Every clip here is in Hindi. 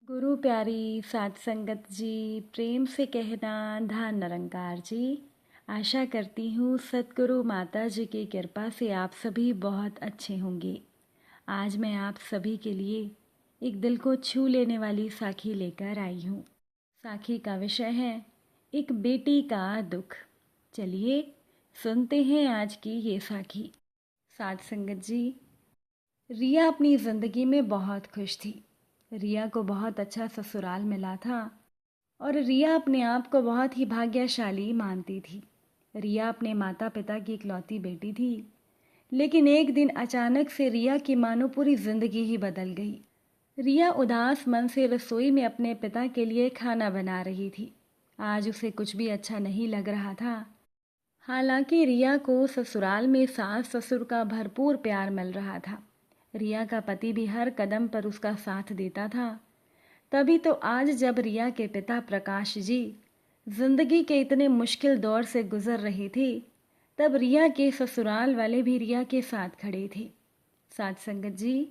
गुरु प्यारी साध संगत जी, प्रेम से कहना धन निरंकार जी। आशा करती हूँ सतगुरु माता जी की कृपा से आप सभी बहुत अच्छे होंगे। आज मैं आप सभी के लिए एक दिल को छू लेने वाली साखी लेकर आई हूँ। साखी का विषय है एक बेटी का दुख। चलिए सुनते हैं आज की ये साखी। साध संगत जी, रिया अपनी ज़िंदगी में बहुत खुश थी। रिया को बहुत अच्छा ससुराल मिला था और रिया अपने आप को बहुत ही भाग्यशाली मानती थी। रिया अपने माता पिता की इकलौती बेटी थी, लेकिन एक दिन अचानक से रिया की मानो पूरी जिंदगी ही बदल गई। रिया उदास मन से रसोई में अपने पिता के लिए खाना बना रही थी। आज उसे कुछ भी अच्छा नहीं लग रहा था। हालांकि रिया को ससुराल में सास ससुर का भरपूर प्यार मिल रहा था। रिया का पति भी हर कदम पर उसका साथ देता था। तभी तो आज जब रिया के पिता प्रकाश जी जिंदगी के इतने मुश्किल दौर से गुजर रहे थे, तब रिया के ससुराल वाले भी रिया के साथ खड़े थे। साथ संगत जी,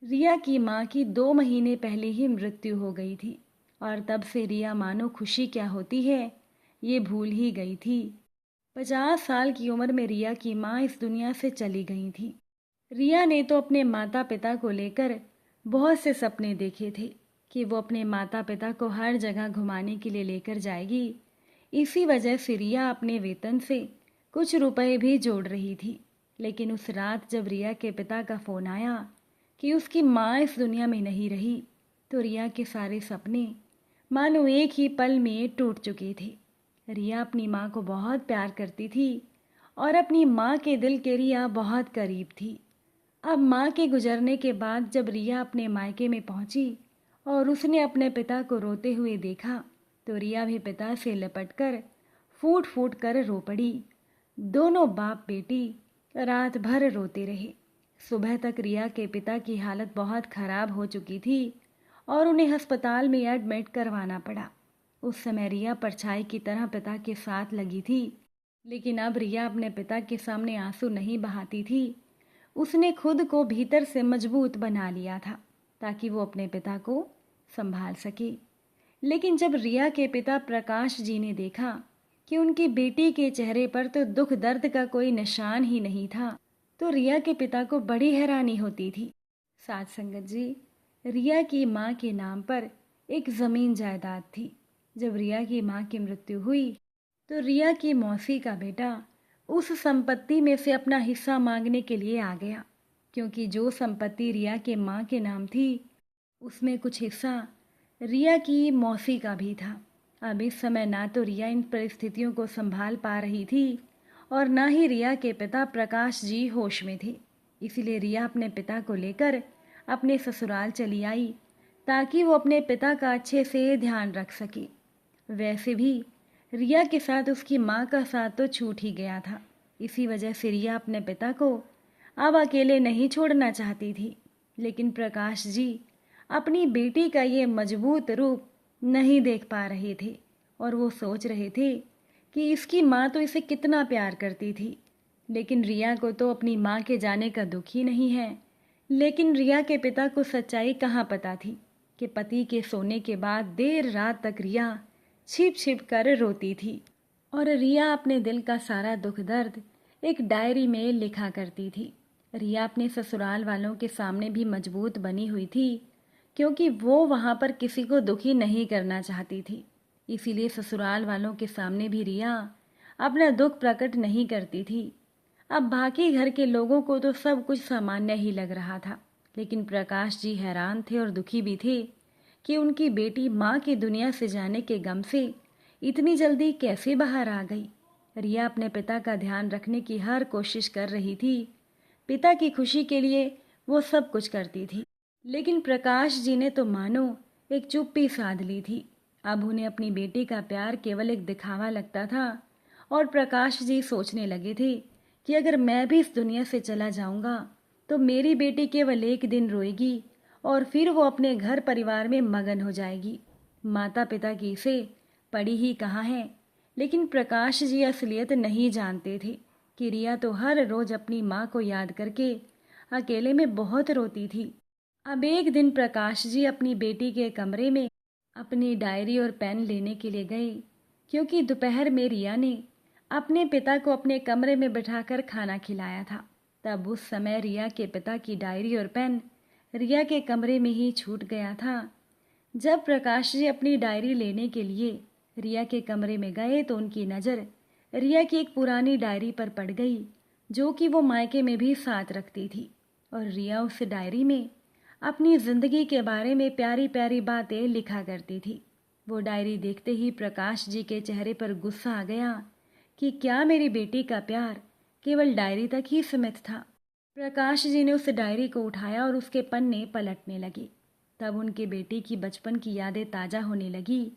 रिया की माँ की 2 महीने पहले ही मृत्यु हो गई थी और तब से रिया मानो खुशी क्या होती है ये भूल ही गई थी। 50 साल की उम्र में रिया की माँ इस दुनिया से चली गई थी। रिया ने तो अपने माता पिता को लेकर बहुत से सपने देखे थे कि वो अपने माता पिता को हर जगह घुमाने के लिए लेकर जाएगी। इसी वजह से रिया अपने वेतन से कुछ रुपए भी जोड़ रही थी। लेकिन उस रात जब रिया के पिता का फ़ोन आया कि उसकी माँ इस दुनिया में नहीं रही, तो रिया के सारे सपने मानो एक ही पल में टूट चुके थे। रिया अपनी माँ को बहुत प्यार करती थी और अपनी माँ के दिल के रिया बहुत करीब थी। अब माँ के गुजरने के बाद जब रिया अपने मायके में पहुंची और उसने अपने पिता को रोते हुए देखा, तो रिया भी पिता से लिपटकर फूट फूट कर रो पड़ी। दोनों बाप बेटी रात भर रोते रहे। सुबह तक रिया के पिता की हालत बहुत खराब हो चुकी थी और उन्हें अस्पताल में एडमिट करवाना पड़ा। उस समय रिया परछाई की तरह पिता के साथ लगी थी, लेकिन अब रिया अपने पिता के सामने आंसू नहीं बहाती थी। उसने खुद को भीतर से मजबूत बना लिया था ताकि वो अपने पिता को संभाल सके। लेकिन जब रिया के पिता प्रकाश जी ने देखा कि उनकी बेटी के चेहरे पर तो दुख दर्द का कोई निशान ही नहीं था, तो रिया के पिता को बड़ी हैरानी होती थी। साथ संगत जी, रिया की माँ के नाम पर एक ज़मीन जायदाद थी। जब रिया की माँ की मृत्यु हुई, तो रिया की मौसी का बेटा उस संपत्ति में से अपना हिस्सा मांगने के लिए आ गया, क्योंकि जो संपत्ति रिया के माँ के नाम थी उसमें कुछ हिस्सा रिया की मौसी का भी था। अब इस समय ना तो रिया इन परिस्थितियों को संभाल पा रही थी और ना ही रिया के पिता प्रकाश जी होश में थे। इसीलिए रिया अपने पिता को लेकर अपने ससुराल चली आई ताकि वो अपने पिता का अच्छे से ध्यान रख सके। वैसे भी रिया के साथ उसकी माँ का साथ तो छूट ही गया था। इसी वजह से रिया अपने पिता को अब अकेले नहीं छोड़ना चाहती थी। लेकिन प्रकाश जी अपनी बेटी का ये मजबूत रूप नहीं देख पा रहे थे और वो सोच रहे थे कि इसकी माँ तो इसे कितना प्यार करती थी, लेकिन रिया को तो अपनी माँ के जाने का दुख ही नहीं है। लेकिन रिया के पिता को सच्चाई कहाँ पता थी कि पति के सोने के बाद देर रात तक रिया छिप छिप कर रोती थी और रिया अपने दिल का सारा दुख दर्द एक डायरी में लिखा करती थी। रिया अपने ससुराल वालों के सामने भी मजबूत बनी हुई थी, क्योंकि वो वहाँ पर किसी को दुखी नहीं करना चाहती थी। इसीलिए ससुराल वालों के सामने भी रिया अपना दुख प्रकट नहीं करती थी। अब बाकी घर के लोगों को तो सब कुछ सामान्य ही लग रहा था, लेकिन प्रकाश जी हैरान थे और दुखी भी थे कि उनकी बेटी माँ की दुनिया से जाने के गम से इतनी जल्दी कैसे बाहर आ गई। रिया अपने पिता का ध्यान रखने की हर कोशिश कर रही थी। पिता की खुशी के लिए वो सब कुछ करती थी, लेकिन प्रकाश जी ने तो मानो एक चुप्पी साध ली थी। अब उन्हें अपनी बेटी का प्यार केवल एक दिखावा लगता था और प्रकाश जी सोचने लगे थे कि अगर मैं भी इस दुनिया से चला जाऊंगा तो मेरी बेटी केवल एक दिन रोएगी और फिर वो अपने घर परिवार में मगन हो जाएगी। माता पिता की इसे पड़ी ही कहाँ है। लेकिन प्रकाश जी असलियत नहीं जानते थे कि रिया तो हर रोज अपनी माँ को याद करके अकेले में बहुत रोती थी। अब एक दिन प्रकाश जी अपनी बेटी के कमरे में अपनी डायरी और पेन लेने के लिए गए, क्योंकि दोपहर में रिया ने अपने पिता को अपने कमरे में बिठाकर खाना खिलाया था। तब उस समय रिया के पिता की डायरी और पेन रिया के कमरे में ही छूट गया था। जब प्रकाश जी अपनी डायरी लेने के लिए रिया के कमरे में गए तो उनकी नज़र रिया की एक पुरानी डायरी पर पड़ गई, जो कि वो मायके में भी साथ रखती थी। और रिया उस डायरी में अपनी ज़िंदगी के बारे में प्यारी प्यारी बातें लिखा करती थी। वो डायरी देखते ही प्रकाश जी के चेहरे पर गुस्सा आ गया कि क्या मेरी बेटी का प्यार केवल डायरी तक ही सीमित था। प्रकाश जी ने उस डायरी को उठाया और उसके पन्ने पलटने लगे। तब उनके बेटी की बचपन की यादें ताज़ा होने लगी।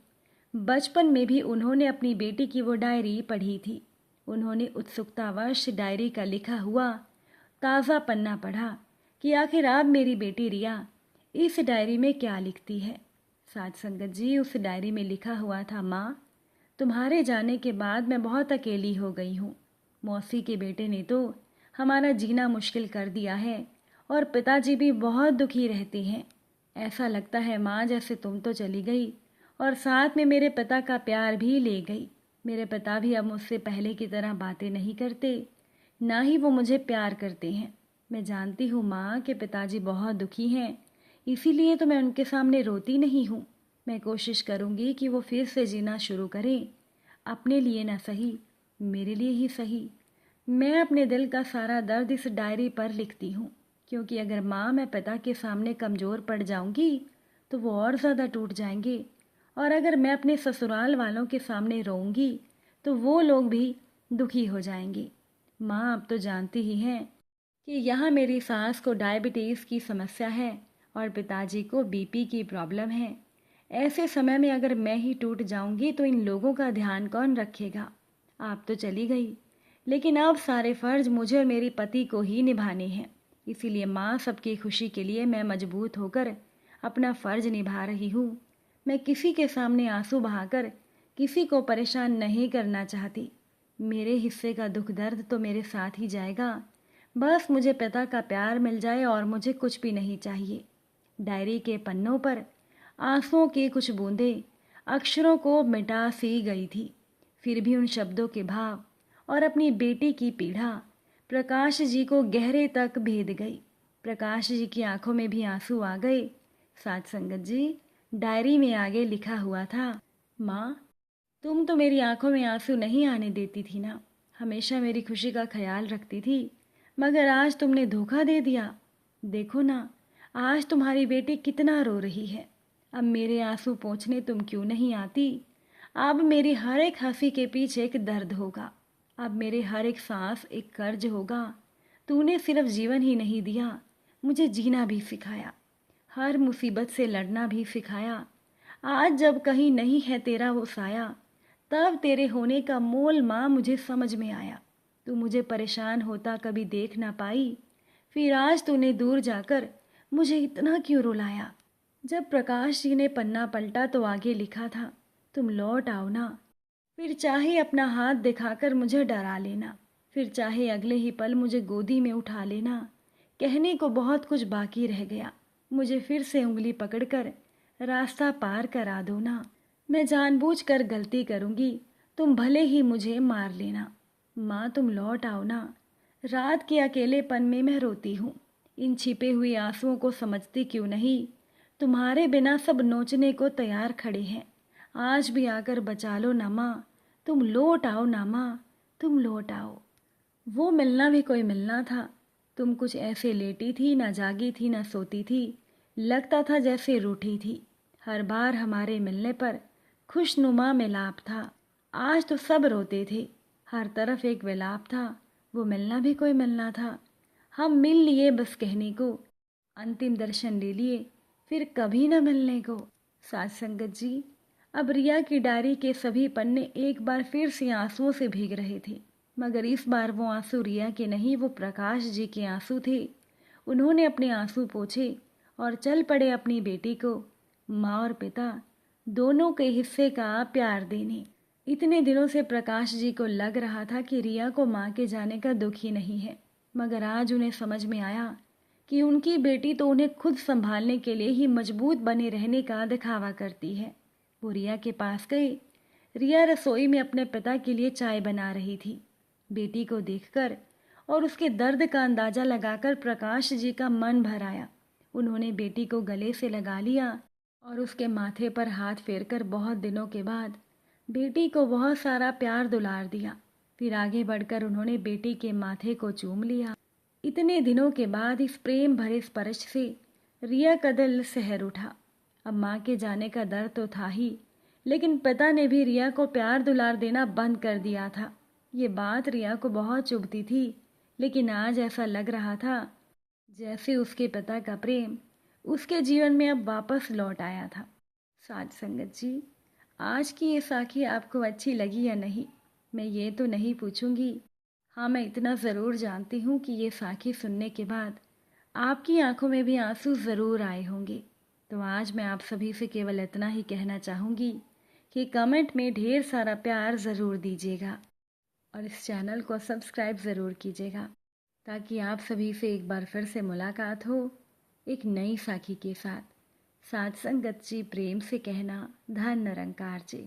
बचपन में भी उन्होंने अपनी बेटी की वो डायरी पढ़ी थी। उन्होंने उत्सुकतावश डायरी का लिखा हुआ ताज़ा पन्ना पढ़ा कि आखिर अब मेरी बेटी रिया इस डायरी में क्या लिखती है। साथ संगत जी, उस डायरी में लिखा हुआ था, माँ, तुम्हारे जाने के बाद मैं बहुत अकेली हो गई हूँ। मौसी के बेटे ने तो हमारा जीना मुश्किल कर दिया है और पिताजी भी बहुत दुखी रहते हैं। ऐसा लगता है माँ जैसे तुम तो चली गई और साथ में मेरे पिता का प्यार भी ले गई। मेरे पिता भी अब मुझसे पहले की तरह बातें नहीं करते, ना ही वो मुझे प्यार करते हैं। मैं जानती हूँ माँ कि पिताजी बहुत दुखी हैं, इसीलिए तो मैं उनके सामने रोती नहीं हूँ। मैं कोशिश करूँगी कि वो फिर से जीना शुरू करें, अपने लिए ना सही, मेरे लिए ही सही। मैं अपने दिल का सारा दर्द इस डायरी पर लिखती हूँ, क्योंकि अगर माँ मैं पिता के सामने कमज़ोर पड़ जाऊँगी तो वो और ज़्यादा टूट जाएंगे, और अगर मैं अपने ससुराल वालों के सामने रोऊंगी तो वो लोग भी दुखी हो जाएंगे। माँ अब तो जानती ही हैं कि यहाँ मेरी सास को डायबिटीज़ की समस्या है और पिताजी को बीपी की प्रॉब्लम है। ऐसे समय में अगर मैं ही टूट जाऊंगी तो इन लोगों का ध्यान कौन रखेगा। आप तो चली गई, लेकिन अब सारे फर्ज मुझे और मेरे पति को ही निभाने हैं। इसीलिए माँ, सबकी खुशी के लिए मैं मजबूत होकर अपना फ़र्ज निभा रही हूँ। मैं किसी के सामने आंसू बहाकर किसी को परेशान नहीं करना चाहती। मेरे हिस्से का दुख दर्द तो मेरे साथ ही जाएगा। बस मुझे पिता का प्यार मिल जाए और मुझे कुछ भी नहीं चाहिए। डायरी के पन्नों पर आंसुओं की कुछ बूंदें अक्षरों को मिटा सी गई थी। फिर भी उन शब्दों के भाव और अपनी बेटी की पीड़ा प्रकाश जी को गहरे तक भेद गई। प्रकाश जी की आंखों में भी आंसू आ गए। साथ संगत जी, डायरी में आगे लिखा हुआ था, माँ, तुम तो मेरी आंखों में आंसू नहीं आने देती थी ना, हमेशा मेरी खुशी का ख्याल रखती थी, मगर आज तुमने धोखा दे दिया। देखो ना, आज तुम्हारी बेटी कितना रो रही है। अब मेरे आंसू पोंछने तुम क्यों नहीं आती। अब मेरी हर एक हंसी के पीछे एक दर्द होगा। अब मेरे हर एक सांस एक कर्ज होगा। तूने सिर्फ जीवन ही नहीं दिया, मुझे जीना भी सिखाया, हर मुसीबत से लड़ना भी सिखाया। आज जब कहीं नहीं है तेरा वो साया, तब तेरे होने का मोल माँ मुझे समझ में आया। तू मुझे परेशान होता कभी देख ना पाई, फिर आज तूने दूर जाकर मुझे इतना क्यों रुलाया। जब प्रकाश जी ने पन्ना पलटा तो आगे लिखा था, तुम लौट आओ ना, फिर चाहे अपना हाथ दिखाकर मुझे डरा लेना, फिर चाहे अगले ही पल मुझे गोदी में उठा लेना। कहने को बहुत कुछ बाकी रह गया, मुझे फिर से उंगली पकड़कर रास्ता पार करा दो ना। मैं जानबूझकर गलती करूंगी, तुम भले ही मुझे मार लेना। माँ, तुम लौट आओ ना। रात के अकेलेपन में मैं रोती हूँ, इन छिपे हुए आंसुओं को समझती क्यों नहीं। तुम्हारे बिना सब नोचने को तैयार खड़े हैं, आज भी आकर बचा लो ना माँ। तुम लौट आओ ना माँ, तुम लौट आओ। वो मिलना भी कोई मिलना था। तुम कुछ ऐसे लेटी थी, ना जागी थी ना सोती थी, लगता था जैसे रूठी थी। हर बार हमारे मिलने पर खुशनुमा मिलाप था। आज तो सब रोते थे, हर तरफ एक विलाप था। वो मिलना भी कोई मिलना था। हम मिल लिए बस कहने को, अंतिम दर्शन ले लिए फिर कभी न मिलने को। साथ संगत जी, अब रिया की डायरी के सभी पन्ने एक बार फिर से आंसुओं से भीग रहे थे, मगर इस बार वो आंसू रिया के नहीं, वो प्रकाश जी के आंसू थे। उन्होंने अपने आंसू पोंछे और चल पड़े अपनी बेटी को माँ और पिता दोनों के हिस्से का प्यार देने। इतने दिनों से प्रकाश जी को लग रहा था कि रिया को माँ के जाने का दुख ही नहीं है, मगर आज उन्हें समझ में आया कि उनकी बेटी तो उन्हें खुद संभालने के लिए ही मजबूत बने रहने का दिखावा करती है। वो रिया के पास गए। रिया रसोई में अपने पिता के लिए चाय बना रही थी। बेटी को देखकर और उसके दर्द का अंदाजा लगाकर प्रकाश जी का मन भर आया। उन्होंने बेटी को गले से लगा लिया और उसके माथे पर हाथ फेरकर बहुत दिनों के बाद बेटी को बहुत सारा प्यार दुलार दिया। फिर आगे बढ़कर उन्होंने बेटी के माथे को चूम लिया। इतने दिनों के बाद इस प्रेम भरे स्पर्श से रिया का दिल सहर उठा। अब माँ के जाने का डर तो था ही, लेकिन पिता ने भी रिया को प्यार दुलार देना बंद कर दिया था। ये बात रिया को बहुत चुभती थी, लेकिन आज ऐसा लग रहा था जैसे उसके पिता का प्रेम उसके जीवन में अब वापस लौट आया था। साथ संगत जी, आज की ये साखी आपको अच्छी लगी या नहीं, मैं ये तो नहीं पूछूंगी। हाँ, मैं इतना ज़रूर जानती हूँ कि ये साखी सुनने के बाद आपकी आंखों में भी आंसू ज़रूर आए होंगे। तो आज मैं आप सभी से केवल इतना ही कहना चाहूँगी कि कमेंट में ढेर सारा प्यार ज़रूर दीजिएगा और इस चैनल को सब्सक्राइब ज़रूर कीजिएगा, ताकि आप सभी से एक बार फिर से मुलाकात हो एक नई साखी के साथ। साथ संगत जी, प्रेम से कहना, धन निरंकार जी।